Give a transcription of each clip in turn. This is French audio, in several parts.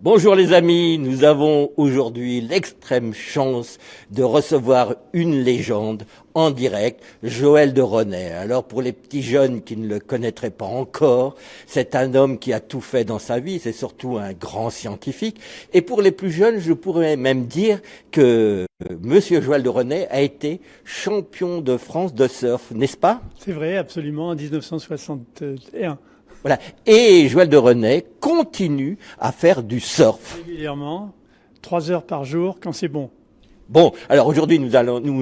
Bonjour les amis, nous avons aujourd'hui l'extrême chance de recevoir une légende en direct, Joël de Renet. Alors pour les petits jeunes qui ne le connaîtraient pas encore, c'est un homme qui a tout fait dans sa vie, c'est surtout un grand scientifique. Et pour les plus jeunes, je pourrais même dire que Monsieur Joël de Renet a été champion de France de surf, n'est-ce pas? C'est vrai, absolument, en 1961. Voilà. Et Joël de Renet continue à faire du surf. Régulièrement, 3 heures par jour quand c'est bon. Bon, alors aujourd'hui nous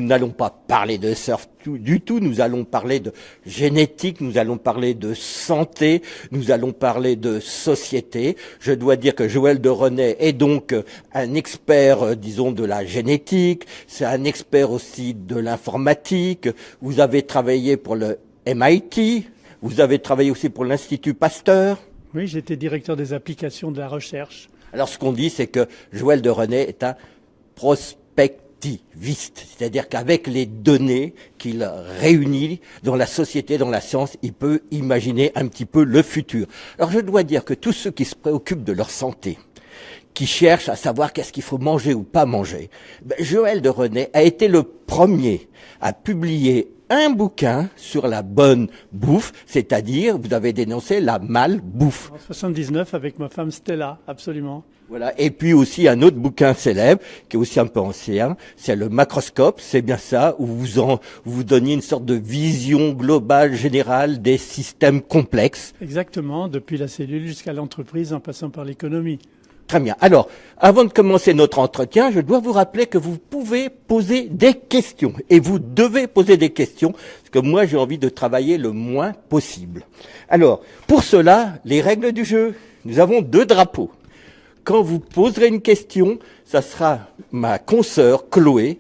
n'allons pas parler de surf du tout, nous allons parler de génétique, nous allons parler de santé, nous allons parler de société. Je dois dire que Joël de Renet est donc un expert, disons, de la génétique, c'est un expert aussi de l'informatique. Vous avez travaillé pour le MIT, vous avez travaillé aussi pour l'Institut Pasteur. Oui, j'étais directeur des applications de la recherche. Alors ce qu'on dit, c'est que Joël de Renet est un prospectiviste, c'est-à-dire qu'avec les données qu'il réunit dans la société, dans la science, il peut imaginer un petit peu le futur. Alors je dois dire que tous ceux qui se préoccupent de leur santé, qui cherchent à savoir qu'est-ce qu'il faut manger ou pas manger, Joël de Renet a été le premier à publier un bouquin sur la bonne bouffe, c'est-à-dire, vous avez dénoncé la malbouffe. En 79 avec ma femme Stella, absolument. Voilà. Et puis aussi un autre bouquin célèbre, qui est aussi un peu ancien, c'est le Macroscope, c'est bien ça, où vous donniez une sorte de vision globale, générale des systèmes complexes. Exactement, depuis la cellule jusqu'à l'entreprise en passant par l'économie. Très bien. Alors, avant de commencer notre entretien, je dois vous rappeler que vous pouvez poser des questions. Et vous devez poser des questions, parce que moi, j'ai envie de travailler le moins possible. Alors, pour cela, les règles du jeu. Nous avons 2 drapeaux. Quand vous poserez une question, ça sera ma consoeur, Chloé,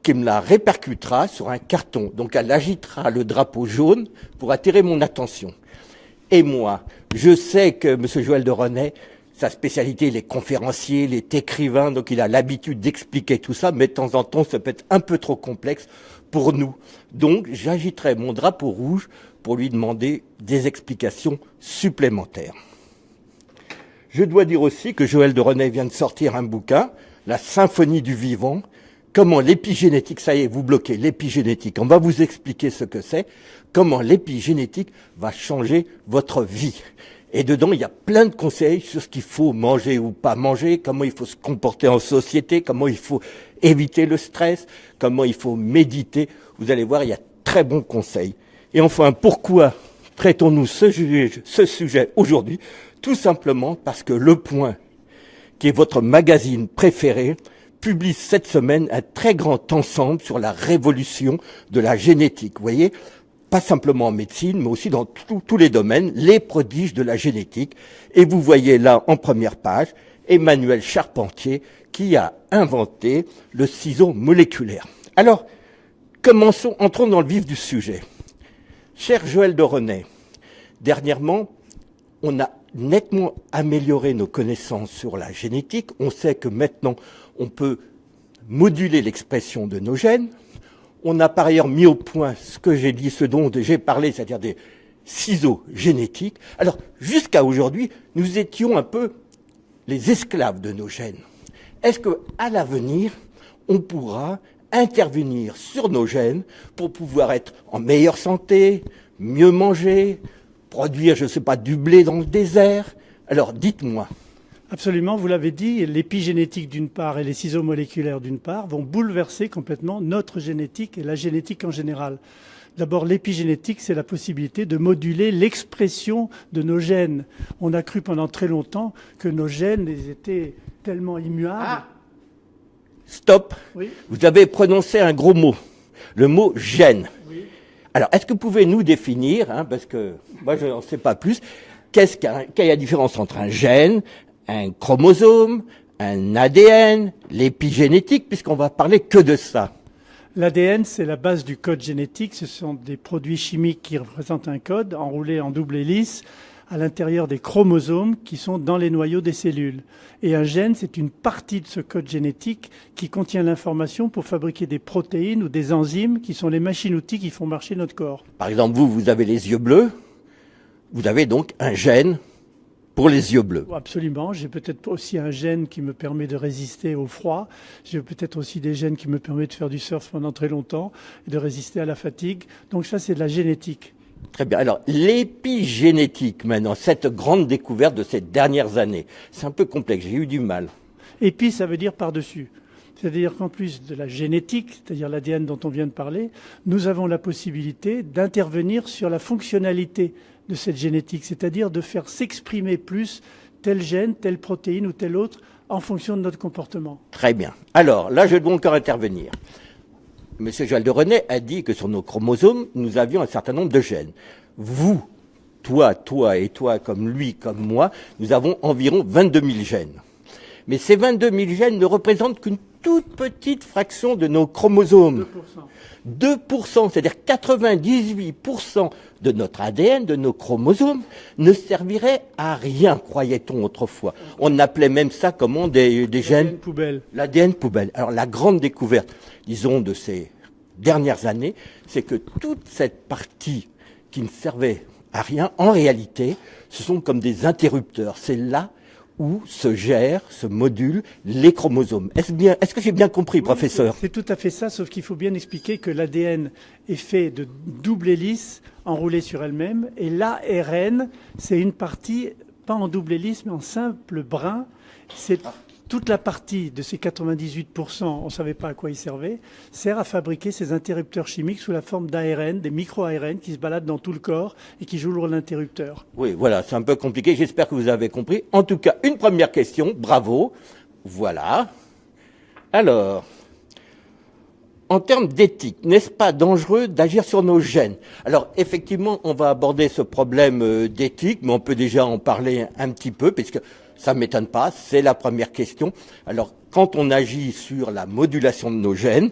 qui me la répercutera sur un carton. Donc, elle agitera le drapeau jaune pour attirer mon attention. Et moi, je sais que M. Joël de Renet, sa spécialité, il est conférencier, il est écrivain, donc il a l'habitude d'expliquer tout ça, mais de temps en temps, ça peut être un peu trop complexe pour nous. Donc, j'agiterai mon drapeau rouge pour lui demander des explications supplémentaires. Je dois dire aussi que Joël de Renet vient de sortir un bouquin, La Symphonie du Vivant, comment l'épigénétique, ça y est, vous bloquez l'épigénétique, on va vous expliquer ce que c'est, comment l'épigénétique va changer votre vie. Et dedans, il y a plein de conseils sur ce qu'il faut manger ou pas manger, comment il faut se comporter en société, comment il faut éviter le stress, comment il faut méditer. Vous allez voir, il y a très bons conseils. Et enfin, pourquoi traitons-nous ce sujet aujourd'hui? Tout simplement parce que Le Point, qui est votre magazine préféré, publie cette semaine un très grand ensemble sur la révolution de la génétique. Vous voyez, pas simplement en médecine, mais aussi dans tous les domaines, les prodiges de la génétique. Et vous voyez là, en première page, Emmanuel Charpentier, qui a inventé le ciseau moléculaire. Alors, entrons dans le vif du sujet. Cher Joël de Renet, dernièrement, on a nettement amélioré nos connaissances sur la génétique. On sait que maintenant, on peut moduler l'expression de nos gènes. On a par ailleurs mis au point ce que j'ai dit, ce dont j'ai parlé, c'est-à-dire des ciseaux génétiques. Alors, jusqu'à aujourd'hui, nous étions un peu les esclaves de nos gènes. Est-ce qu'à l'avenir, on pourra intervenir sur nos gènes pour pouvoir être en meilleure santé, mieux manger, produire, je ne sais pas, du blé dans le désert? Alors, dites-moi. Absolument, vous l'avez dit, l'épigénétique d'une part et les ciseaux moléculaires d'une part vont bouleverser complètement notre génétique et la génétique en général. D'abord, l'épigénétique, c'est la possibilité de moduler l'expression de nos gènes. On a cru pendant très longtemps que nos gènes étaient tellement immuables. Ah, stop. Oui. Vous avez prononcé un gros mot, le mot gène. Oui. Alors, est-ce que vous pouvez nous définir, parce que moi je n'en sais pas plus, quelle est la différence entre un gène, un chromosome, un ADN, l'épigénétique, puisqu'on va parler que de ça? L'ADN, c'est la base du code génétique. Ce sont des produits chimiques qui représentent un code enroulé en double hélice à l'intérieur des chromosomes qui sont dans les noyaux des cellules. Et un gène, c'est une partie de ce code génétique qui contient l'information pour fabriquer des protéines ou des enzymes qui sont les machines-outils qui font marcher notre corps. Par exemple, vous avez les yeux bleus, vous avez donc un gène pour les yeux bleus. Absolument. J'ai peut-être aussi un gène qui me permet de résister au froid. J'ai peut-être aussi des gènes qui me permettent de faire du surf pendant très longtemps et de résister à la fatigue. Donc ça, c'est de la génétique. Très bien. Alors, l'épigénétique, maintenant, cette grande découverte de ces dernières années, c'est un peu complexe, j'ai eu du mal. Épi, ça veut dire par-dessus. C'est-à-dire qu'en plus de la génétique, c'est-à-dire l'ADN dont on vient de parler, nous avons la possibilité d'intervenir sur la fonctionnalité de cette génétique, c'est-à-dire de faire s'exprimer plus tel gène, telle protéine ou telle autre en fonction de notre comportement. Très bien. Alors, là, je dois encore intervenir. Monsieur Joël de René a dit que sur nos chromosomes, nous avions un certain nombre de gènes. Vous, toi et toi, comme lui, comme moi, nous avons environ 22 000 gènes. Mais ces 22 000 gènes ne représentent qu'une toute petite fraction de nos chromosomes. 2%, c'est-à-dire 98% de notre ADN, de nos chromosomes, ne servirait à rien, croyait-on autrefois. On appelait même ça comment des gènes L'ADN poubelle. L'ADN poubelle. Alors la grande découverte, disons, de ces dernières années, c'est que toute cette partie qui ne servait à rien, en réalité, ce sont comme des interrupteurs. C'est là où se gèrent, se modulent les chromosomes. Est-ce que j'ai bien compris, professeur ? C'est tout à fait ça, sauf qu'il faut bien expliquer que l'ADN est fait de double hélice enroulée sur elle-même, et l'ARN, c'est une partie, pas en double hélice, mais en simple brin. C'est toute la partie de ces 98%, on ne savait pas à quoi ils servaient, sert à fabriquer ces interrupteurs chimiques sous la forme d'ARN, des micro-ARN qui se baladent dans tout le corps et qui jouent le rôle d'interrupteur. Oui, voilà, c'est un peu compliqué. J'espère que vous avez compris. En tout cas, une première question. Bravo. Voilà. Alors, en termes d'éthique, n'est-ce pas dangereux d'agir sur nos gènes? Alors, effectivement, on va aborder ce problème d'éthique, mais on peut déjà en parler un petit peu, puisque ça ne m'étonne pas, c'est la première question. Alors, quand on agit sur la modulation de nos gènes,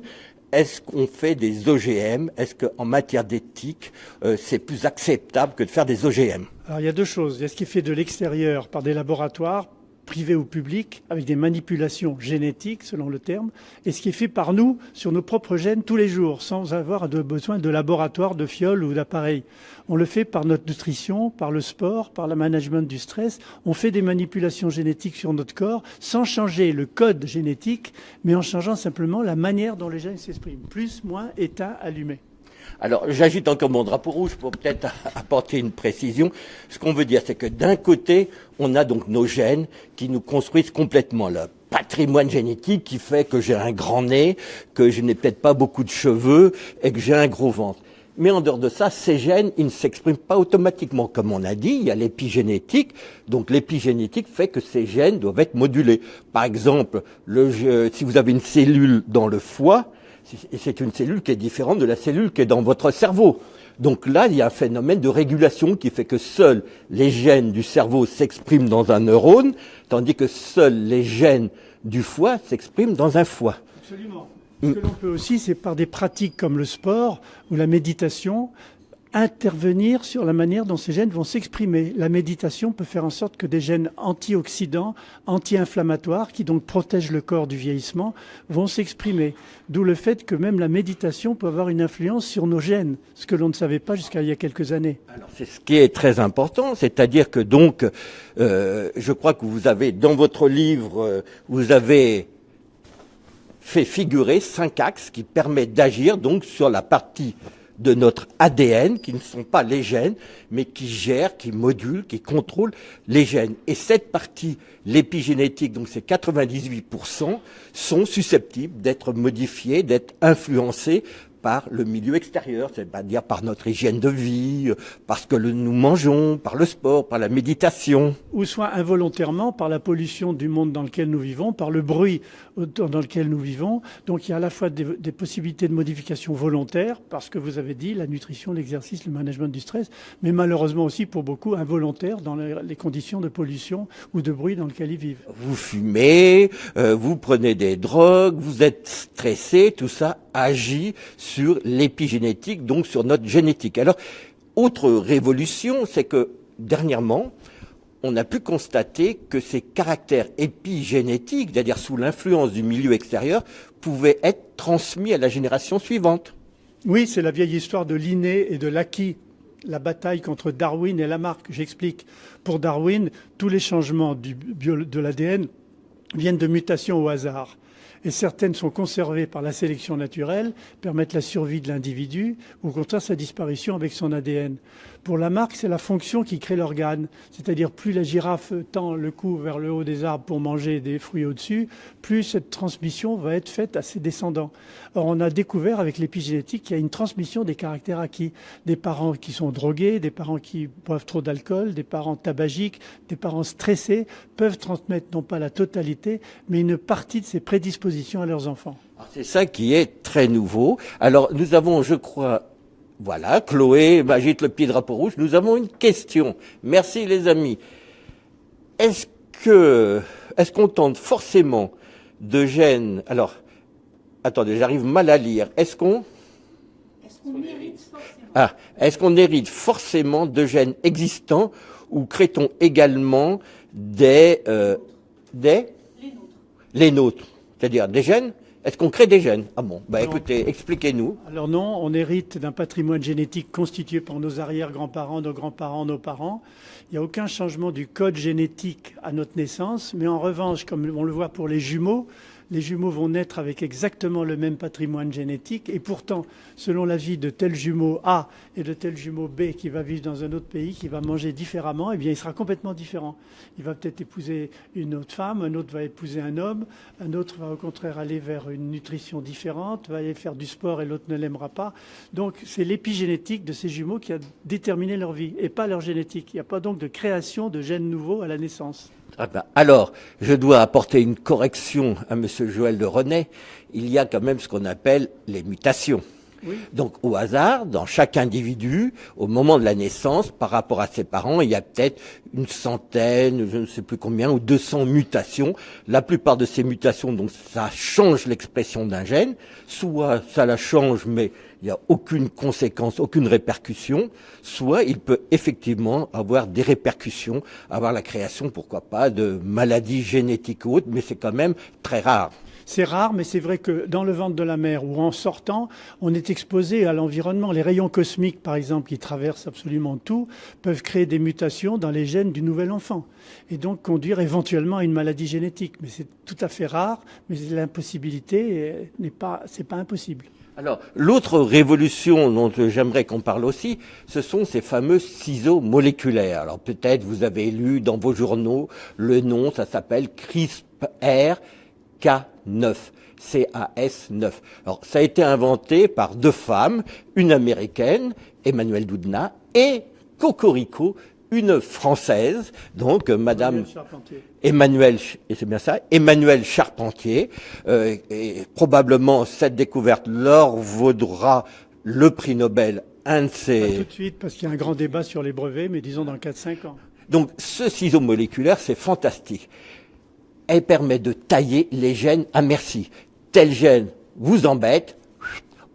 est-ce qu'on fait des OGM? Est-ce qu'en matière d'éthique, c'est plus acceptable que de faire des OGM? Alors, il y a deux choses. Il y a ce qui est fait de l'extérieur par des laboratoires, privés ou publics, avec des manipulations génétiques, selon le terme, et ce qui est fait par nous sur nos propres gènes tous les jours, sans avoir besoin de laboratoire, de fioles ou d'appareils. On le fait par notre nutrition, par le sport, par le management du stress. On fait des manipulations génétiques sur notre corps sans changer le code génétique, mais en changeant simplement la manière dont les gènes s'expriment. Plus, moins, éteint, allumé. Alors, j'agite encore mon drapeau rouge pour peut-être apporter une précision. Ce qu'on veut dire, c'est que d'un côté, on a donc nos gènes qui nous construisent complètement le patrimoine génétique qui fait que j'ai un grand nez, que je n'ai peut-être pas beaucoup de cheveux et que j'ai un gros ventre. Mais en dehors de ça, ces gènes, ils ne s'expriment pas automatiquement. Comme on a dit, il y a l'épigénétique. Donc l'épigénétique fait que ces gènes doivent être modulés. Par exemple, si vous avez une cellule dans le foie, c'est une cellule qui est différente de la cellule qui est dans votre cerveau. Donc là, il y a un phénomène de régulation qui fait que seuls les gènes du cerveau s'expriment dans un neurone, tandis que seuls les gènes du foie s'expriment dans un foie. Absolument. Ce que l'on peut aussi, c'est par des pratiques comme le sport ou la méditation, intervenir sur la manière dont ces gènes vont s'exprimer. La méditation peut faire en sorte que des gènes antioxydants, anti-inflammatoires, qui donc protègent le corps du vieillissement, vont s'exprimer. D'où le fait que même la méditation peut avoir une influence sur nos gènes, ce que l'on ne savait pas jusqu'à il y a quelques années. Alors c'est ce qui est très important, c'est-à-dire que donc, je crois que vous avez, dans votre livre, vous avez fait figurer 5 axes qui permettent d'agir donc sur la partie de notre ADN, qui ne sont pas les gènes, mais qui gèrent, qui modulent, qui contrôlent les gènes. Et cette partie, l'épigénétique, donc ces 98%, sont susceptibles d'être modifiés, d'être influencés par le milieu extérieur, c'est-à-dire par notre hygiène de vie, parce que nous mangeons, par le sport, par la méditation. Ou soit involontairement par la pollution du monde dans lequel nous vivons, par le bruit dans lequel nous vivons. Donc il y a à la fois des possibilités de modification volontaire, parce que vous avez dit, la nutrition, l'exercice, le management du stress, mais malheureusement aussi pour beaucoup involontaire dans les conditions de pollution ou de bruit dans lesquelles ils vivent. Vous fumez, vous prenez des drogues, vous êtes stressé, tout ça agit sur l'épigénétique, donc sur notre génétique. Alors, autre révolution, c'est que dernièrement, on a pu constater que ces caractères épigénétiques, c'est-à-dire sous l'influence du milieu extérieur, pouvaient être transmis à la génération suivante. Oui, c'est la vieille histoire de l'inné et de l'acquis. la bataille contre Darwin et Lamarck. J'explique. Pour Darwin, tous les changements de l'ADN viennent de mutations au hasard. Et certaines sont conservées par la sélection naturelle, permettent la survie de l'individu, ou au contraire sa disparition avec son ADN. Pour Lamarck, c'est la fonction qui crée l'organe. C'est-à-dire, plus la girafe tend le cou vers le haut des arbres pour manger des fruits au-dessus, plus cette transmission va être faite à ses descendants. Or, on a découvert avec l'épigénétique qu'il y a une transmission des caractères acquis. Des parents qui sont drogués, des parents qui boivent trop d'alcool, des parents tabagiques, des parents stressés peuvent transmettre non pas la totalité, mais une partie de ces prédispositions à leurs enfants. C'est ça qui est très nouveau. Alors, nous avons, je crois, voilà, Chloé m'agite le petit drapeau rouge. Nous avons une question. Merci les amis. Est-ce qu'on tente forcément de gènes? Alors, attendez, j'arrive mal à lire. Est-ce qu'on hérite forcément de gènes existants ou crée-t-on également les nôtres, c'est-à-dire des gènes? Est-ce qu'on crée des gènes? Ah bon, écoutez, expliquez-nous. Alors non, on hérite d'un patrimoine génétique constitué par nos arrière-grands-parents, nos grands-parents, nos parents. Il n'y a aucun changement du code génétique à notre naissance, mais en revanche, comme on le voit pour les jumeaux vont naître avec exactement le même patrimoine génétique et pourtant, selon la vie de tel jumeau A et de tel jumeau B qui va vivre dans un autre pays, qui va manger différemment, eh bien, il sera complètement différent. Il va peut-être épouser une autre femme, un autre va épouser un homme, un autre va au contraire aller vers une nutrition différente, va aller faire du sport et l'autre ne l'aimera pas. Donc, c'est l'épigénétique de ces jumeaux qui a déterminé leur vie et pas leur génétique. Il n'y a pas donc de création de gènes nouveaux à la naissance. Alors, je dois apporter une correction à Monsieur Joël de René. Il y a quand même ce qu'on appelle les mutations. Oui. Donc, au hasard, dans chaque individu, au moment de la naissance, par rapport à ses parents, il y a peut-être une centaine, je ne sais plus combien, ou 200 mutations. La plupart de ces mutations, donc, ça change l'expression d'un gène. Soit ça la change, mais il n'y a aucune conséquence, aucune répercussion. Soit il peut effectivement avoir des répercussions, avoir la création, pourquoi pas, de maladies génétiques ou autres, mais c'est quand même très rare. C'est rare, mais c'est vrai que dans le ventre de la mère ou en sortant, on est exposé à l'environnement. Les rayons cosmiques, par exemple, qui traversent absolument tout, peuvent créer des mutations dans les gènes du nouvel enfant et donc conduire éventuellement à une maladie génétique. Mais c'est tout à fait rare, mais l'impossibilité c'est pas impossible. Alors, l'autre révolution dont j'aimerais qu'on parle aussi, ce sont ces fameux ciseaux moléculaires. Alors, peut-être vous avez lu dans vos journaux le nom, ça s'appelle CRISPR-Cas9, CAS9. Alors, ça a été inventé par deux femmes, une américaine, Emmanuelle Doudna, et Cocorico, une Française, donc Madame Emmanuelle, et c'est bien ça, Emmanuelle Charpentier. Et probablement cette découverte leur vaudra le prix Nobel. Pas tout de suite, parce qu'il y a un grand débat sur les brevets, mais disons dans 4-5 ans. Donc ce ciseau moléculaire, c'est fantastique. Elle permet de tailler les gènes à merci. Tel gène vous embête,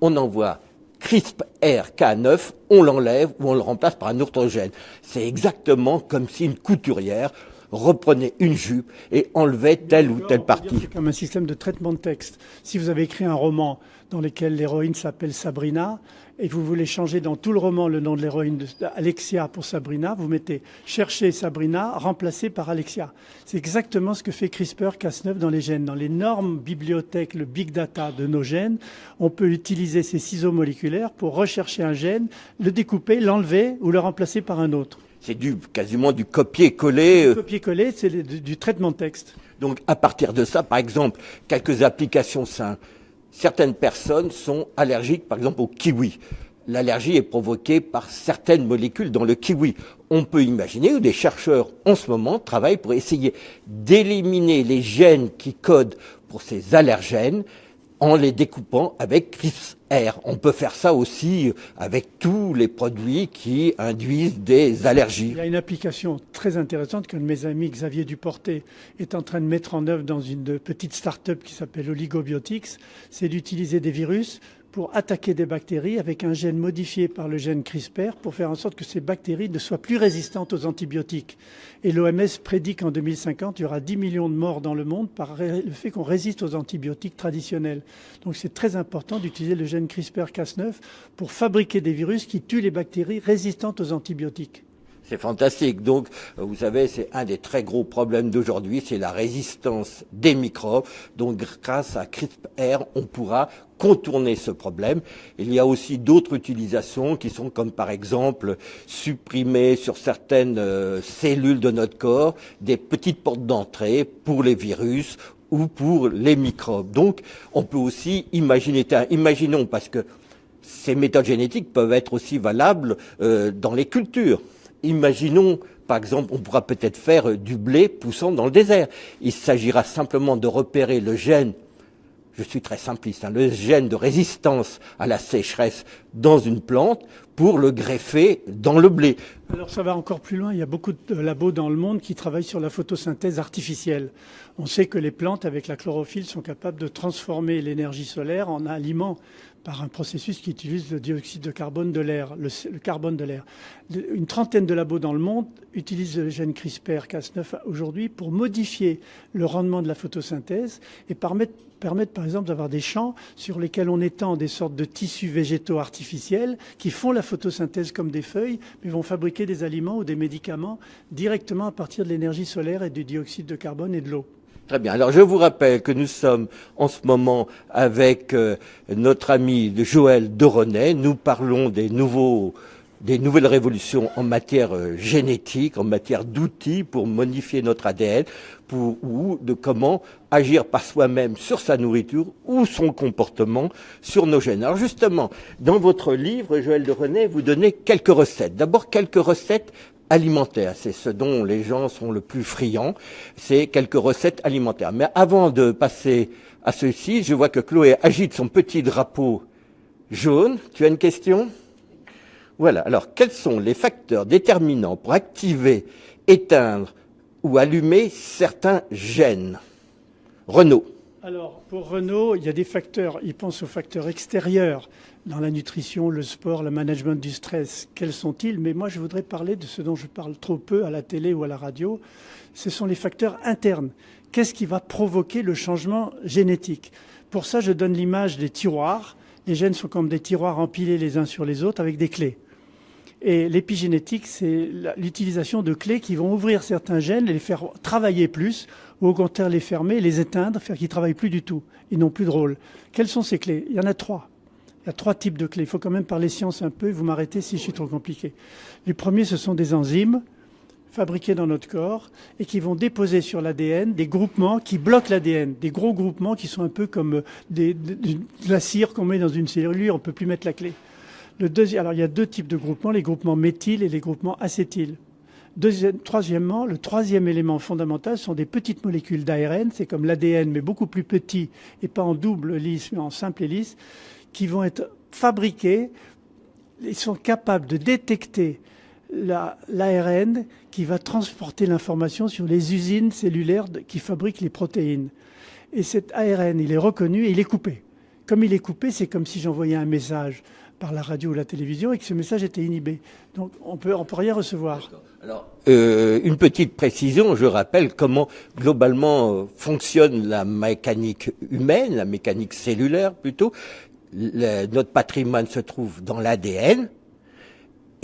on envoie CRISPR-Cas9, on l'enlève ou on le remplace par un autre gène. C'est exactement comme si une couturière reprenait une jupe et enlevait telle ou telle partie. C'est comme un système de traitement de texte. Si vous avez écrit un roman dans lequel l'héroïne s'appelle Sabrina et vous voulez changer dans tout le roman le nom de l'héroïne Alexia pour Sabrina, vous mettez chercher Sabrina remplacé par Alexia. C'est exactement ce que fait CRISPR-Cas9 dans les gènes. Dans l'énorme bibliothèque, le big data de nos gènes, on peut utiliser ces ciseaux moléculaires pour rechercher un gène, le découper, l'enlever ou le remplacer par un autre. C'est quasiment du copier-coller. Du copier-coller, c'est du traitement de texte. Donc à partir de ça, par exemple, quelques applications simples. Certaines personnes sont allergiques, par exemple, au kiwi. L'allergie est provoquée par certaines molécules dans le kiwi. On peut imaginer, ou des chercheurs en ce moment travaillent pour essayer d'éliminer les gènes qui codent pour ces allergènes en les découpant avec CRISPR. On peut faire ça aussi avec tous les produits qui induisent des allergies. Il y a une application très intéressante qu'un de mes amis, Xavier Duportet, est en train de mettre en œuvre dans une petite start-up qui s'appelle Oligobiotics. C'est d'utiliser des virus pour attaquer des bactéries avec un gène modifié par le gène CRISPR pour faire en sorte que ces bactéries ne soient plus résistantes aux antibiotiques. Et l'OMS prédit qu'en 2050, il y aura 10 millions de morts dans le monde par le fait qu'on résiste aux antibiotiques traditionnels. Donc c'est très important d'utiliser le gène CRISPR-Cas9 pour fabriquer des virus qui tuent les bactéries résistantes aux antibiotiques. C'est fantastique. Donc, vous savez, c'est un des très gros problèmes d'aujourd'hui, c'est la résistance des microbes. Donc, grâce à CRISPR, on pourra contourner ce problème. Il y a aussi d'autres utilisations qui sont comme par exemple supprimer sur certaines cellules de notre corps des petites portes d'entrée pour les virus ou pour les microbes. Donc, on peut aussi imaginer, imaginons, parce que ces méthodes génétiques peuvent être aussi valables dans les cultures. Imaginons, par exemple, on pourra peut-être faire du blé poussant dans le désert. Il s'agira simplement de repérer le gène, je suis très simpliste, le gène de résistance à la sécheresse dans une plante pour le greffer dans le blé. Alors ça va encore plus loin, il y a beaucoup de labos dans le monde qui travaillent sur la photosynthèse artificielle. On sait que les plantes, avec la chlorophylle, sont capables de transformer l'énergie solaire en aliment par un processus qui utilise le dioxyde de carbone de l'air, le carbone de l'air. Une trentaine de labos dans le monde utilisent le gène CRISPR-Cas9 aujourd'hui pour modifier le rendement de la photosynthèse et permettre par exemple d'avoir des champs sur lesquels on étend des sortes de tissus végétaux artificiels qui font la photosynthèse comme des feuilles, mais vont fabriquer des aliments ou des médicaments directement à partir de l'énergie solaire et du dioxyde de carbone et de l'eau. Très bien. Alors je vous rappelle que nous sommes en ce moment avec notre ami Joël Derenay. Nous parlons des nouvelles révolutions en matière génétique, en matière d'outils pour modifier notre ADN, ou de comment agir par soi-même sur sa nourriture ou son comportement sur nos gènes. Alors justement, dans votre livre, Joël Derenay, vous donnez quelques recettes. D'abord, quelques recettes alimentaires, c'est ce dont les gens sont le plus friands, c'est quelques recettes alimentaires. Mais avant de passer à ceci, je vois que Chloé agite son petit drapeau jaune. Tu as une question ? Voilà. Alors, quels sont les facteurs déterminants pour activer, éteindre ou allumer certains gènes ? Renaud. Alors, pour Renaud, il y a des facteurs, il pense aux facteurs extérieurs dans la nutrition, le sport, le management du stress. Quels sont-ils ? Mais moi, je voudrais parler de ce dont je parle trop peu à la télé ou à la radio. Ce sont les facteurs internes. Qu'est-ce qui va provoquer le changement génétique ? Pour ça, je donne l'image des tiroirs. Les gènes sont comme des tiroirs empilés les uns sur les autres avec des clés. Et l'épigénétique, c'est l'utilisation de clés qui vont ouvrir certains gènes et les faire travailler plus, ou au contraire les fermer, les éteindre, faire qu'ils ne travaillent plus du tout. Ils n'ont plus de rôle. Quelles sont ces clés ? Il y en a 3. Il y a 3 types de clés. Il faut quand même parler science un peu, et vous m'arrêtez si je suis trop compliqué. Les premiers, ce sont des enzymes fabriqués dans notre corps et qui vont déposer sur l'ADN des groupements qui bloquent l'ADN, des gros groupements qui sont un peu comme de la cire qu'on met dans une cellule, on ne peut plus mettre la clé. Alors il y a 2 types de groupements, les groupements méthyl et les groupements acétyl. Troisièmement, le troisième élément fondamental sont des petites molécules d'ARN, c'est comme l'ADN mais beaucoup plus petit et pas en double hélice mais en simple hélice, qui vont être fabriqués, ils sont capables de détecter l'ARN qui va transporter l'information sur les usines cellulaires qui fabriquent les protéines. Et cet ARN, il est reconnu et il est coupé. Comme il est coupé, c'est comme si j'envoyais un message par la radio ou la télévision et que ce message était inhibé. Donc on peut rien recevoir. Alors, une petite précision, je rappelle comment globalement fonctionne la mécanique humaine, la mécanique cellulaire plutôt. Notre patrimoine se trouve dans l'ADN.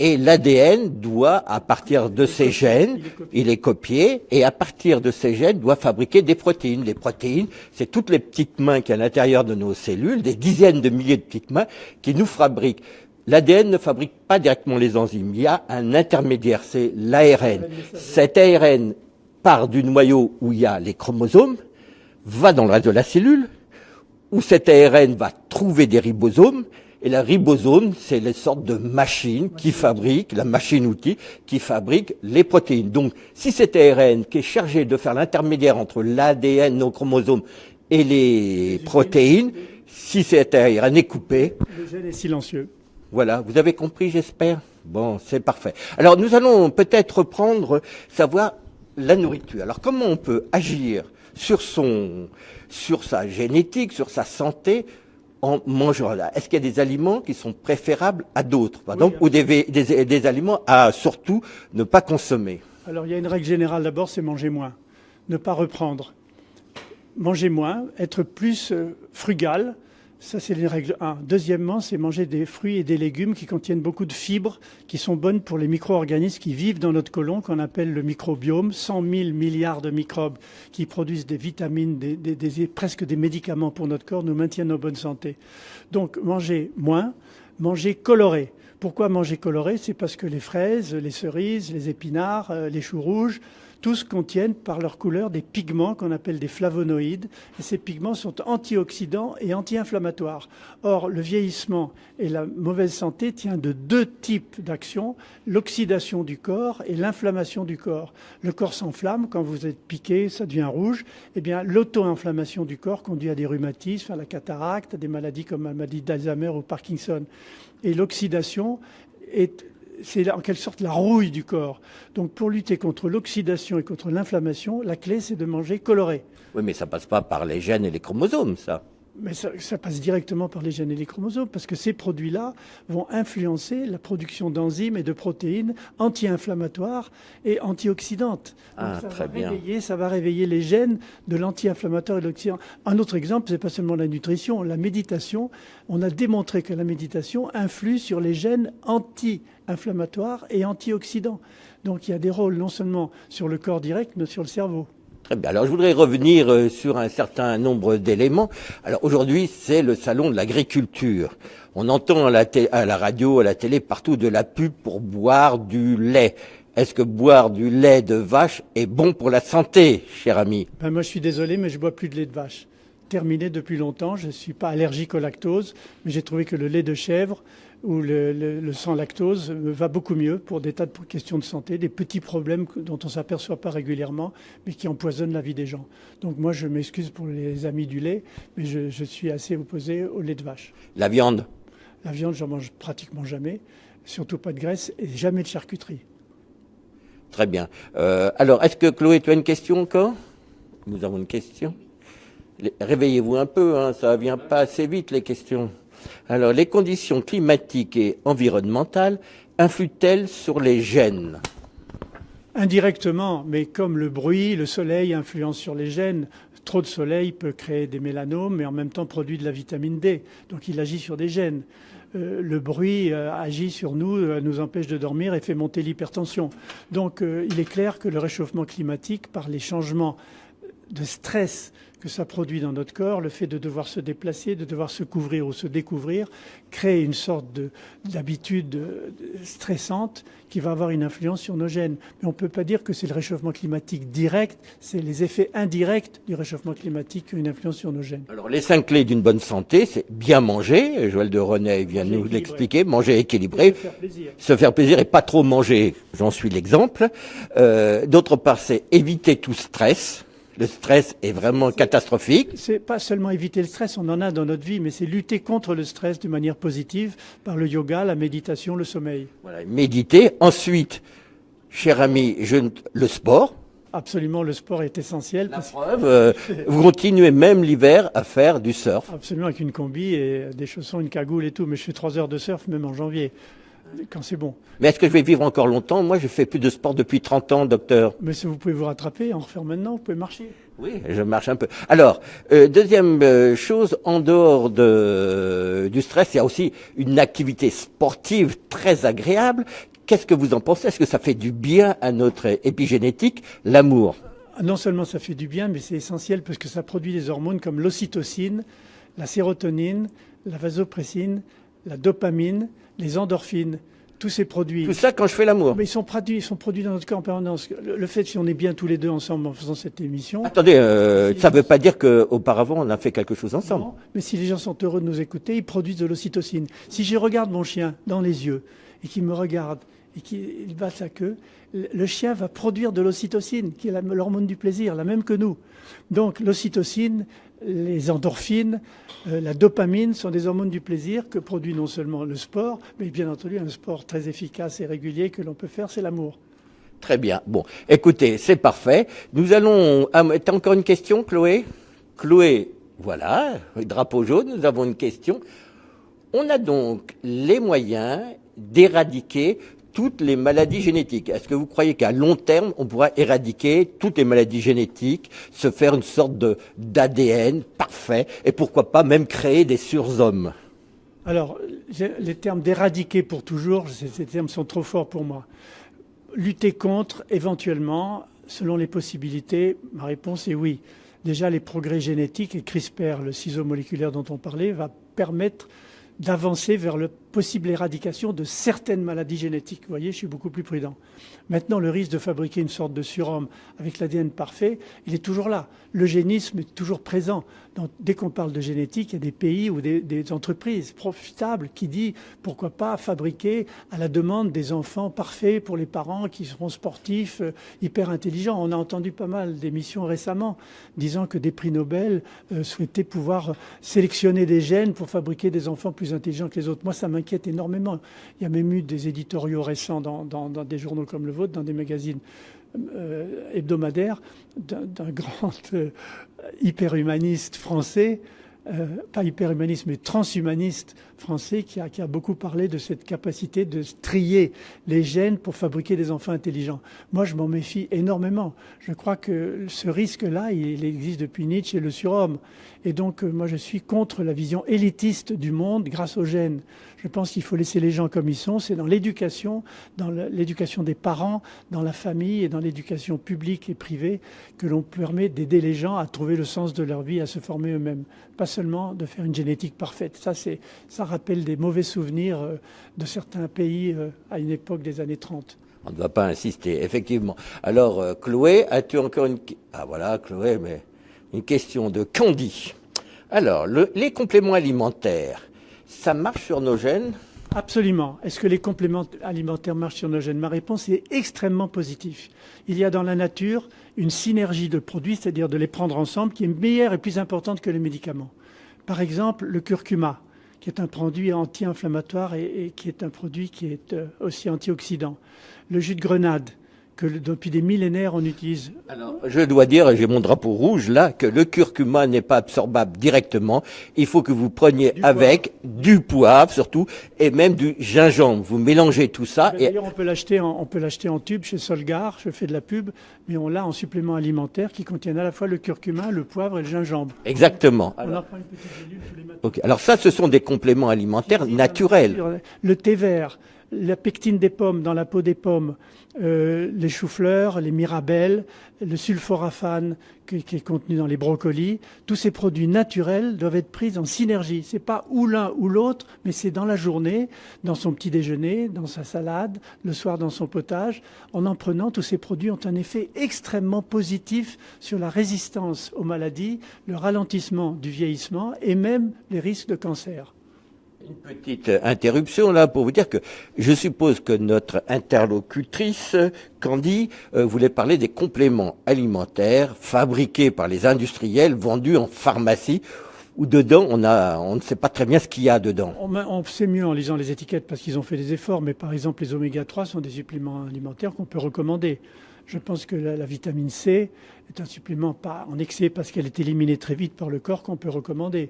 Et l'ADN doit, à partir de ces gènes, il est copié, et à partir de ces gènes, doit fabriquer des protéines. Les protéines, c'est toutes les petites mains qui à l'intérieur de nos cellules, des dizaines de milliers de petites mains, qui nous fabriquent. L'ADN ne fabrique pas directement les enzymes. Il y a un intermédiaire, c'est l'ARN. Cet ARN part du noyau où il y a les chromosomes, va dans le reste de la cellule, où cet ARN va trouver des ribosomes. Et la ribosome, c'est les sortes de machines qui fabriquent, la machine-outil, qui fabrique les protéines. Donc, si cet ARN qui est chargé de faire l'intermédiaire entre l'ADN, nos chromosomes, et les protéines, si cet ARN est coupé... Le gène est silencieux. Voilà, vous avez compris, j'espère ? Bon, c'est parfait. Alors, nous allons peut-être reprendre, savoir la nourriture. Alors, comment on peut agir sur sa génétique, sur sa santé, en mangeant là? Est-ce qu'il y a des aliments qui sont préférables à d'autres, par exemple, ou des aliments à surtout ne pas consommer? Alors, il y a une règle générale d'abord, c'est manger moins. Ne pas reprendre. Manger moins, être plus frugal. Ça, c'est la règle 1. Deuxièmement, c'est manger des fruits et des légumes qui contiennent beaucoup de fibres, qui sont bonnes pour les micro-organismes qui vivent dans notre côlon, qu'on appelle le microbiome. 100 000 milliards de microbes qui produisent des vitamines, presque des médicaments pour notre corps, nous maintiennent en bonne santé. Donc, manger moins, manger coloré. Pourquoi manger coloré? C'est parce que les fraises, les cerises, les épinards, les choux rouges, tous contiennent par leur couleur des pigments qu'on appelle des flavonoïdes. Et ces pigments sont antioxydants et anti-inflammatoires. Or, le vieillissement et la mauvaise santé tient de deux types d'actions, l'oxydation du corps et l'inflammation du corps. Le corps s'enflamme, quand vous êtes piqué, ça devient rouge. Eh bien, l'auto-inflammation du corps conduit à des rhumatismes, à la cataracte, à des maladies comme la maladie d'Alzheimer ou Parkinson. Et l'oxydation c'est en quelque sorte la rouille du corps. Donc pour lutter contre l'oxydation et contre l'inflammation, la clé c'est de manger coloré. Oui, mais ça passe pas par les gènes et les chromosomes, ça. Mais ça passe directement par les gènes et les chromosomes, parce que ces produits-là vont influencer la production d'enzymes et de protéines anti-inflammatoires et antioxydantes. Ah, très bien. Ça va réveiller les gènes de l'anti-inflammatoire et de l'oxydant. Un autre exemple, c'est pas seulement la nutrition, la méditation. On a démontré que la méditation influe sur les gènes anti-inflammatoires et antioxydants. Donc il y a des rôles non seulement sur le corps direct, mais sur le cerveau. Très bien. Alors, je voudrais revenir sur un certain nombre d'éléments. Alors, aujourd'hui, c'est le salon de l'agriculture. On entend à la radio, à la télé, partout de la pub pour boire du lait. Est-ce que boire du lait de vache est bon pour la santé, cher ami? Moi, je suis désolé, mais je bois plus de lait de vache. Terminé depuis longtemps. Je ne suis pas allergique au lactose, mais j'ai trouvé que le lait de chèvre ou le sans lactose va beaucoup mieux pour des tas de questions de santé, des petits problèmes dont on ne s'aperçoit pas régulièrement, mais qui empoisonnent la vie des gens. Donc moi, je m'excuse pour les amis du lait, mais je suis assez opposé au lait de vache. La viande? La viande, j'en mange pratiquement jamais, surtout pas de graisse et jamais de charcuterie. Très bien. Alors, est-ce que Chloé, tu as une question encore? Nous avons une question. Réveillez-vous un peu, hein, ça vient pas assez vite les questions. Alors, les conditions climatiques et environnementales influent-elles sur les gènes? Indirectement, mais comme le bruit, le soleil influence sur les gènes. Trop de soleil peut créer des mélanomes, mais en même temps produit de la vitamine D. Donc il agit sur des gènes. Le bruit agit sur nous, nous empêche de dormir et fait monter l'hypertension. Donc il est clair que le réchauffement climatique, par les changements de stress que ça produit dans notre corps, le fait de devoir se déplacer, de devoir se couvrir ou se découvrir, crée une sorte d'habitude stressante qui va avoir une influence sur nos gènes. Mais on ne peut pas dire que c'est le réchauffement climatique direct, c'est les effets indirects du réchauffement climatique qui ont une influence sur nos gènes. Alors les 5 clés d'une bonne santé, c'est bien manger, Joël de Renet vient nous l'expliquer, manger équilibré, se faire plaisir et pas trop manger, j'en suis l'exemple. D'autre part, c'est éviter tout stress. Le stress est vraiment catastrophique. C'est pas seulement éviter le stress, on en a dans notre vie, mais c'est lutter contre le stress de manière positive par le yoga, la méditation, le sommeil. Voilà, méditer. Ensuite, cher ami, le sport. Absolument, le sport est essentiel. La preuve, vous continuez même l'hiver à faire du surf. Absolument, avec une combi et des chaussons, une cagoule et tout, mais je fais 3 heures de surf même en janvier. Quand c'est bon. Mais est-ce que je vais vivre encore longtemps? Moi, je fais plus de sport depuis 30 ans, docteur. Mais si vous pouvez vous rattraper, en refaire maintenant, vous pouvez marcher. Oui, je marche un peu. Alors, deuxième chose, en dehors du stress, il y a aussi une activité sportive très agréable. Qu'est-ce que vous en pensez? Est-ce que ça fait du bien à notre épigénétique, l'amour? Non seulement ça fait du bien, mais c'est essentiel parce que ça produit des hormones comme l'ocytocine, la sérotonine, la vasopressine, la dopamine, les endorphines, tous ces produits. Tout ça quand je fais l'amour. Mais ils sont produits dans notre corps en permanence. Le fait si on est bien tous les deux ensemble en faisant cette émission. Attendez, ça ne veut pas dire qu'auparavant on a fait quelque chose ensemble. Non, mais si les gens sont heureux de nous écouter, ils produisent de l'ocytocine. Si je regarde mon chien dans les yeux et qu'il me regarde et qu'il bat sa queue, le chien va produire de l'ocytocine, qui est l'hormone du plaisir, la même que nous. Donc l'ocytocine, les endorphines, la dopamine sont des hormones du plaisir que produit non seulement le sport, mais bien entendu un sport très efficace et régulier que l'on peut faire, c'est l'amour. Très bien. Bon, écoutez, c'est parfait. Nous allons... Ah, t'as encore une question, Chloé? Chloé, Voilà, drapeau jaune, nous avons une question. On a donc les moyens d'éradiquer toutes les maladies génétiques. Est-ce que vous croyez qu'à long terme, on pourra éradiquer toutes les maladies génétiques, se faire une sorte d'ADN parfait, et pourquoi pas même créer des surhommes? Alors, les termes d'éradiquer pour toujours, ces termes sont trop forts pour moi. Lutter contre, éventuellement, selon les possibilités, ma réponse est oui. Déjà, les progrès génétiques et CRISPR, le ciseau moléculaire dont on parlait, va permettre d'avancer vers la possible éradication de certaines maladies génétiques. Vous voyez, je suis beaucoup plus prudent. Maintenant, le risque de fabriquer une sorte de surhomme avec l'ADN parfait, il est toujours là. L'eugénisme est toujours présent. Donc, dès qu'on parle de génétique, il y a des pays ou des entreprises profitables qui disent pourquoi pas fabriquer à la demande des enfants parfaits pour les parents qui seront sportifs, hyper intelligents. On a entendu pas mal d'émissions récemment disant que des prix Nobel souhaitaient pouvoir sélectionner des gènes pour fabriquer des enfants plus intelligents que les autres. Moi, ça m'inquiète énormément. Il y a même eu des éditoriaux récents dans des journaux comme le vôtre, dans des magazines hebdomadaires, d'un grand hyper-humaniste français, pas hyper-humaniste, mais transhumaniste français, qui a beaucoup parlé de cette capacité de trier les gènes pour fabriquer des enfants intelligents. Moi, je m'en méfie énormément. Je crois que ce risque-là, il existe depuis Nietzsche et le surhomme. Et donc, moi, je suis contre la vision élitiste du monde grâce aux gènes. Je pense qu'il faut laisser les gens comme ils sont. C'est dans l'éducation des parents, dans la famille et dans l'éducation publique et privée que l'on permet d'aider les gens à trouver le sens de leur vie, à se former eux-mêmes. Pas seulement de faire une génétique parfaite. Ça rappelle des mauvais souvenirs de certains pays à une époque des années 30. On ne va pas insister, effectivement. Alors, Chloé, as-tu encore une... Ah voilà, Chloé, mais une question de Candy. Alors, les compléments alimentaires, ça marche sur nos gènes? Absolument. Est-ce que les compléments alimentaires marchent sur nos gènes? Ma réponse est extrêmement positive. Il y a dans la nature une synergie de produits, c'est-à-dire de les prendre ensemble, qui est meilleure et plus importante que les médicaments. Par exemple, le curcuma, qui est un produit anti-inflammatoire et qui est un produit qui est aussi antioxydant. Le jus de grenade, que depuis des millénaires on utilise. Alors, je dois dire, et j'ai mon drapeau rouge là, que le curcuma n'est pas absorbable directement. Il faut que vous preniez du poivre surtout, et même du gingembre. Vous mélangez tout ça. D'ailleurs, on peut l'acheter en tube chez Solgar. Je fais de la pub, mais on l'a en supplément alimentaire qui contiennent à la fois le curcuma, le poivre et le gingembre. Exactement. On en prend une petite gélule tous les matins. Okay. Alors ça, ce sont des compléments alimentaires naturels. Le thé vert, la pectine des pommes dans la peau des pommes, les choux-fleurs, les mirabelles, le sulforaphane qui est contenu dans les brocolis, tous ces produits naturels doivent être pris en synergie. C'est pas ou l'un ou l'autre, mais c'est dans la journée, dans son petit déjeuner, dans sa salade, le soir dans son potage. En prenant, tous ces produits ont un effet extrêmement positif sur la résistance aux maladies, le ralentissement du vieillissement et même les risques de cancer. Une petite interruption là pour vous dire que je suppose que notre interlocutrice, Candy, voulait parler des compléments alimentaires fabriqués par les industriels, vendus en pharmacie, où dedans on ne sait pas très bien ce qu'il y a dedans. On sait mieux en lisant les étiquettes parce qu'ils ont fait des efforts, mais par exemple les oméga 3 sont des suppléments alimentaires qu'on peut recommander. Je pense que la vitamine C est un supplément pas en excès parce qu'elle est éliminée très vite par le corps qu'on peut recommander.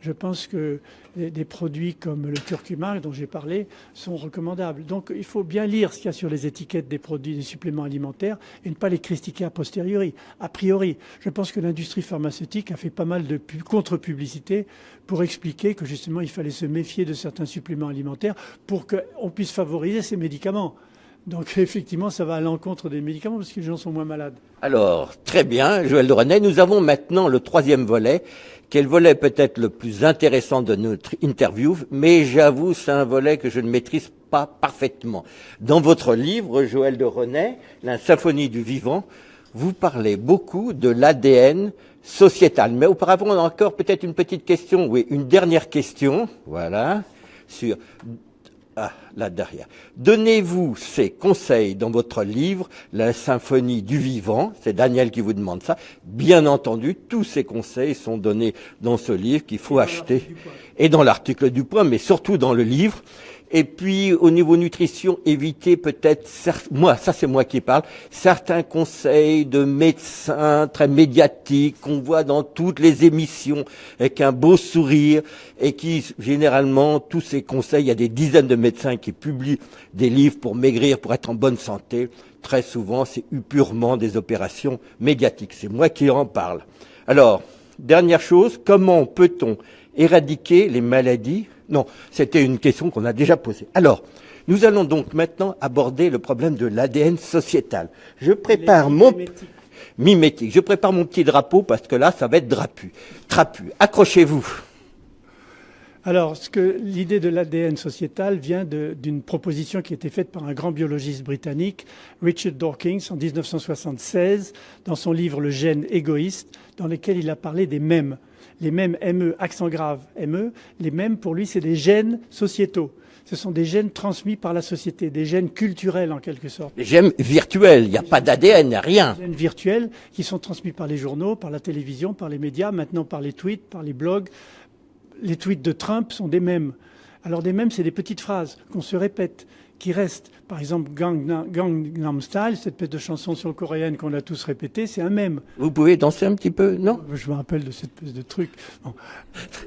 Je pense que des produits comme le curcuma dont j'ai parlé sont recommandables. Donc il faut bien lire ce qu'il y a sur les étiquettes des produits, des suppléments alimentaires et ne pas les critiquer a posteriori. A priori, je pense que l'industrie pharmaceutique a fait pas mal de contre-publicité pour expliquer que justement il fallait se méfier de certains suppléments alimentaires pour qu'on puisse favoriser ces médicaments. Donc effectivement, ça va à l'encontre des médicaments parce que les gens sont moins malades. Alors, très bien, Joël de René. Nous avons maintenant le troisième volet, qui est le volet peut-être le plus intéressant de notre interview, mais j'avoue, c'est un volet que je ne maîtrise pas parfaitement. Dans votre livre, Joël de René, La symphonie du vivant, vous parlez beaucoup de l'ADN sociétal. Mais auparavant, on a encore peut-être une petite question, oui, une dernière question, voilà, sur... Ah, là derrière. Donnez-vous ces conseils dans votre livre, La symphonie du vivant. C'est Daniel qui vous demande ça. Bien entendu, tous ces conseils sont donnés dans ce livre qu'il faut acheter. Et dans l'article du Point, mais surtout dans le livre. Et puis, au niveau nutrition, éviter peut-être, moi, ça c'est moi qui parle, certains conseils de médecins très médiatiques qu'on voit dans toutes les émissions avec un beau sourire et qui, généralement, tous ces conseils, il y a des dizaines de médecins qui publient des livres pour maigrir, pour être en bonne santé. Très souvent, c'est purement des opérations médiatiques. C'est moi qui en parle. Alors, dernière chose, comment peut-on éradiquer les maladies? Non, c'était une question qu'on a déjà posée. Alors, nous allons donc maintenant aborder le problème de l'ADN sociétal. Je prépare mimétique. Je prépare mon petit drapeau parce que là, ça va être trapu. Accrochez-vous. Alors, l'idée de l'ADN sociétal vient d'une proposition qui a été faite par un grand biologiste britannique, Richard Dawkins, en 1976, dans son livre Le gène égoïste, dans lequel il a parlé des mèmes. Les mèmes, ME, accent grave, ME, les mèmes, pour lui, c'est des gènes sociétaux. Ce sont des gènes transmis par la société, des gènes culturels en quelque sorte. Des gènes virtuels, il n'y a pas d'ADN, rien. Des gènes virtuels qui sont transmis par les journaux, par la télévision, par les médias, maintenant par les tweets, par les blogs. Les tweets de Trump sont des mèmes. Alors des mèmes, c'est des petites phrases qu'on se répète, qui restent. Par exemple, Gangnam Style, cette espèce de chanson coréenne qu'on a tous répétée, c'est un mème. Vous pouvez danser un petit peu, non? Je me rappelle de cette espèce de truc. Bon.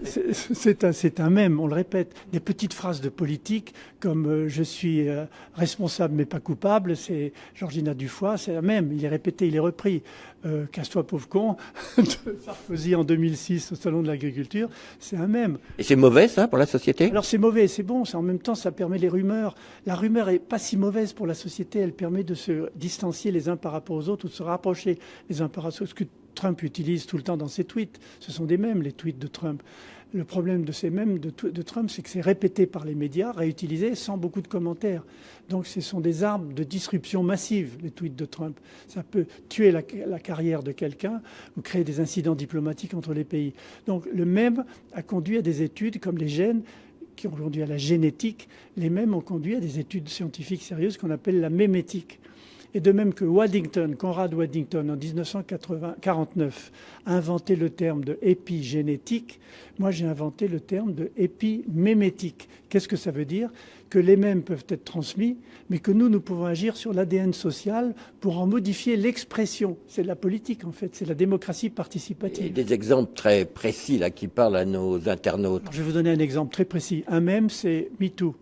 C'est un mème, on le répète. Des petites phrases de politique, comme je suis responsable mais pas coupable, c'est Georgina Dufoy, c'est un mème. Il est répété, il est repris. Casse-toi pauvre con, de Sarkozy en 2006 au Salon de l'Agriculture, c'est un mème. Et c'est mauvais ça pour la société? Alors c'est mauvais, c'est bon, en même temps ça permet les rumeurs. La rumeur est pas si mauvaise pour la société, elle permet de se distancier les uns par rapport aux autres ou de se rapprocher les uns par rapport aux autres. Ce que Trump utilise tout le temps dans ses tweets, ce sont des mèmes, les tweets de Trump. Le problème de ces mèmes de Trump, c'est que c'est répété par les médias, réutilisé sans beaucoup de commentaires. Donc ce sont des armes de disruption massive, les tweets de Trump. Ça peut tuer la carrière de quelqu'un ou créer des incidents diplomatiques entre les pays. Donc le mème a conduit à des études comme les gènes, qui ont conduit à la génétique. Les mèmes ont conduit à des études scientifiques sérieuses qu'on appelle la mémétique. Et de même que Conrad Waddington, en 1949, a inventé le terme de épigénétique, moi j'ai inventé le terme de épimémétique. Qu'est-ce que ça veut dire? Que les mèmes peuvent être transmis, mais que nous pouvons agir sur l'ADN social pour en modifier l'expression. C'est de la politique, en fait, c'est la démocratie participative. Et des exemples très précis là qui parlent à nos internautes. Alors, je vais vous donner un exemple très précis. Un mème, c'est MeToo,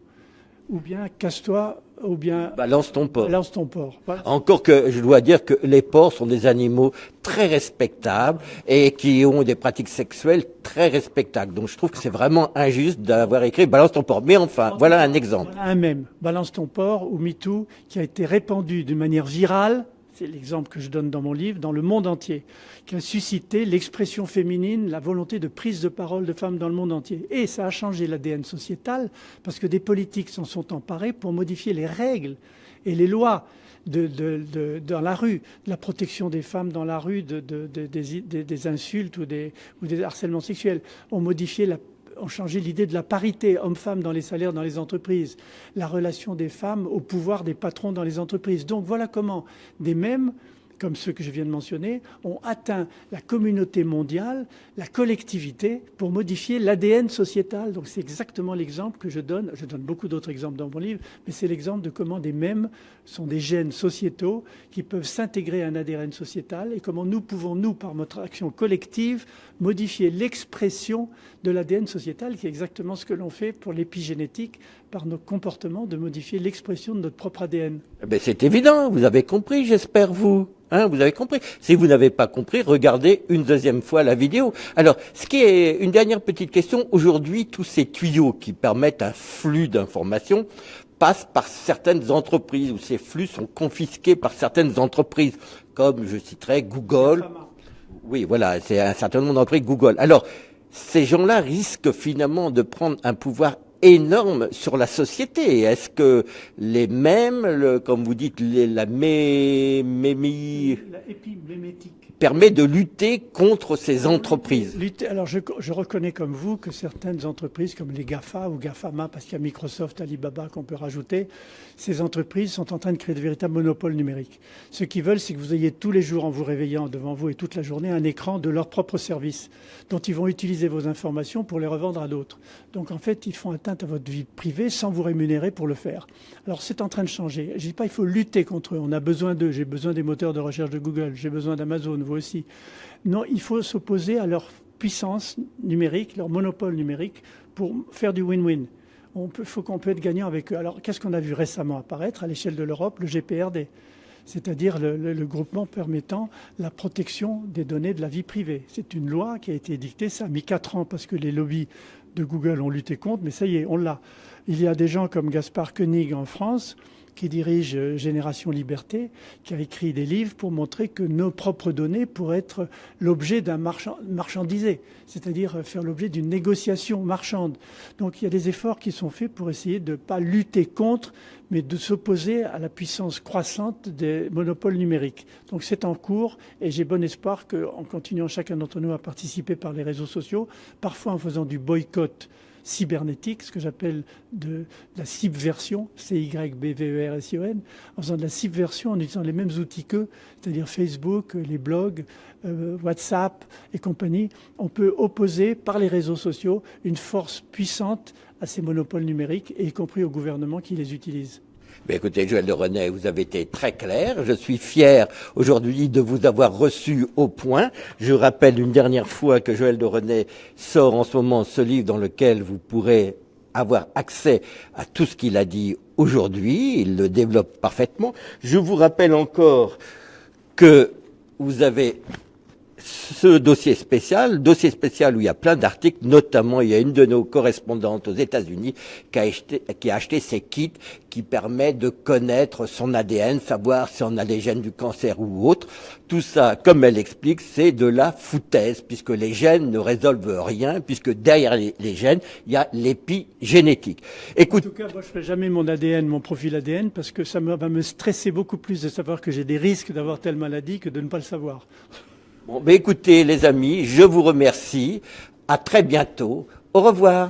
ou bien casse-toi, ou bien balance ton porc. Balance ton porc. Voilà. Encore que je dois dire que les porcs sont des animaux très respectables et qui ont des pratiques sexuelles très respectables. Donc je trouve que c'est vraiment injuste d'avoir écrit balance ton porc. Mais enfin, voilà un exemple. Voilà un mème, balance ton porc ou MeToo, qui a été répandu d'une manière virale. C'est l'exemple que je donne dans mon livre, dans le monde entier, qui a suscité l'expression féminine, la volonté de prise de parole de femmes dans le monde entier. Et ça a changé l'ADN sociétal, parce que des politiques s'en sont emparés pour modifier les règles et les lois dans la rue, de la protection des femmes dans la rue, des insultes ou des harcèlements sexuels. ont changé l'idée de la parité homme-femme dans les salaires dans les entreprises, la relation des femmes au pouvoir des patrons dans les entreprises. Donc voilà comment des mèmes, comme ceux que je viens de mentionner, ont atteint la communauté mondiale, la collectivité, pour modifier l'ADN sociétal. Donc c'est exactement l'exemple que je donne. Je donne beaucoup d'autres exemples dans mon livre, mais c'est l'exemple de comment des mèmes sont des gènes sociétaux qui peuvent s'intégrer à un ADN sociétal et comment nous pouvons, nous, par notre action collective, modifier l'expression de l'ADN sociétal, qui est exactement ce que l'on fait pour l'épigénétique, par nos comportements, de modifier l'expression de notre propre ADN. Ben c'est évident, vous avez compris, j'espère vous. Vous avez compris. Si vous n'avez pas compris, regardez une deuxième fois la vidéo. Alors, ce qui est une dernière petite question, aujourd'hui, tous ces tuyaux qui permettent un flux d'informations passent par certaines entreprises, où ces flux sont confisqués par certaines entreprises, comme je citerai Google. Oui, voilà, c'est un certain nombre d'entreprises Google. Alors, ces gens-là risquent finalement de prendre un pouvoir énorme sur la société. Est-ce que les mêmes, comme vous dites, la épimémétique permet de lutter contre ces entreprises? Alors je reconnais comme vous que certaines entreprises comme les GAFA ou GAFAMA, parce qu'il y a Microsoft, Alibaba qu'on peut rajouter, ces entreprises sont en train de créer de véritables monopoles numériques. Ce qu'ils veulent, c'est que vous ayez tous les jours, en vous réveillant devant vous et toute la journée, un écran de leur propre service, dont ils vont utiliser vos informations pour les revendre à d'autres. Donc en fait, ils font atteindre atteinte à votre vie privée sans vous rémunérer pour le faire. Alors c'est en train de changer. Je dis pas il faut lutter contre eux. On a besoin d'eux. J'ai besoin des moteurs de recherche de Google. J'ai besoin d'Amazon, vous aussi. Non, il faut s'opposer à leur puissance numérique, leur monopole numérique pour faire du win-win. Faut qu'on peut être gagnant avec eux. Alors qu'est-ce qu'on a vu récemment apparaître à l'échelle de l'Europe? Le GPRD. C'est-à-dire le groupement permettant la protection des données de la vie privée. C'est une loi qui a été édictée, ça a mis 4 ans parce que les lobbies de Google ont lutté contre, mais ça y est, on l'a. Il y a des gens comme Gaspard Koenig en France, qui dirige Génération Liberté, qui a écrit des livres pour montrer que nos propres données pourraient être l'objet d'un marchandisé, c'est-à-dire faire l'objet d'une négociation marchande. Donc il y a des efforts qui sont faits pour essayer de ne pas lutter contre, mais de s'opposer à la puissance croissante des monopoles numériques. Donc c'est en cours et j'ai bon espoir qu'en continuant chacun d'entre nous à participer par les réseaux sociaux, parfois en faisant du boycott cybernétique, ce que j'appelle de la subversion, CYBVERSION, en faisant de la subversion en utilisant les mêmes outils qu'eux, c'est-à-dire Facebook, les blogs, WhatsApp et compagnie. On peut opposer par les réseaux sociaux une force puissante à ces monopoles numériques, et y compris au gouvernement qui les utilise. Ben écoutez, Joël de Renet, vous avez été très clair. Je suis fier aujourd'hui de vous avoir reçu au point. Je rappelle une dernière fois que Joël de Renet sort en ce moment ce livre dans lequel vous pourrez avoir accès à tout ce qu'il a dit aujourd'hui. Il le développe parfaitement. Je vous rappelle encore que vous avez ce dossier spécial où il y a plein d'articles, notamment il y a une de nos correspondantes aux États-Unis qui a acheté ces kits qui permettent de connaître son ADN, savoir si on a les gènes du cancer ou autre. Tout ça, comme elle explique, c'est de la foutaise, puisque les gènes ne résolvent rien, puisque derrière les gènes, il y a l'épigénétique. Écoute, en tout cas, moi je fais jamais mon ADN, mon profil ADN, parce que ça va me stresser beaucoup plus de savoir que j'ai des risques d'avoir telle maladie que de ne pas le savoir. Bon, ben écoutez les amis, je vous remercie. À très bientôt. Au revoir.